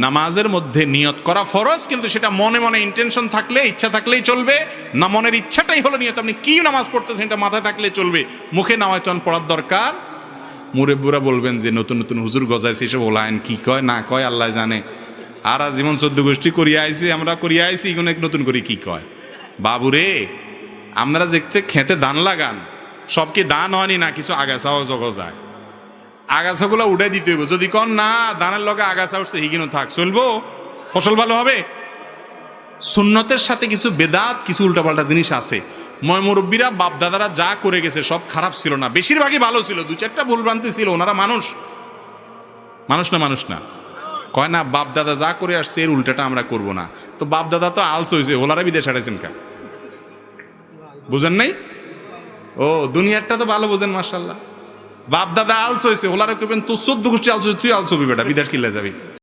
নামাজের মধ্যে নিয়ত করা ফরজ, কিন্তু সেটা মনে মনে ইন্টেনশন থাকলে, ইচ্ছা থাকলেই চলবে না। মনের ইচ্ছাটাই হলো নিয়ত। আপনি কি নামাজ পড়তেছেন এটা মাথায় থাকলে চলবে, মুখে নামায়তন পড়ার দরকার। মুরেব্বুরা বলবেন যে নতুন নতুন হুজুর গজাইছে, এসব ওলায়ন কি কয় না কয় আল্লাহ জানে। আর জীবন 14 গোষ্ঠী করিয়া আইছি, আমরা করিয়া আইছি, এগুলো নতুন করে কি কয়। বাবুরে, আপনারা দেখতে খেতে দান লাগান, সব কি দান হয়নি না, কিছু আগাছাও জগা যায়, আগাছাগুলো উঠে দিতে হইব। যদি কন না দানের লগে আগাছা উঠছে হিগিনো থাক, চলবো, ফসল ভালো হবে। সুন্নতের সাথে কিছু বেদাত, কিছু উল্টাপাল্টা জিনিস আছে। মুরব্বীরা বাপ দাদারা যা করে গেছে সব খারাপ ছিল না, বেশিরভাগই ভালো ছিল। 2-4টা ভুলভ্রান্তি ছিল, ওনারা মানুষ না কয় না বাপ দাদা যা করে আসছে এর উল্টাটা আমরা করব না। তো বাপ দাদা তো আলস হয়েছে, ওনারা বিদেশ হারাইছেন কা, বুঝেন নাই? ও দুনিয়ারটা তো ভালো বোঝেন, মাশাআল্লাহ। বাপ দাদা আলস হয়েছে, ওলারা কইবেন তো 14 গোষ্ঠী আলস হয়েছে, তুই আলস হবি বেটা, বিদেশ কিল্লা যাবি।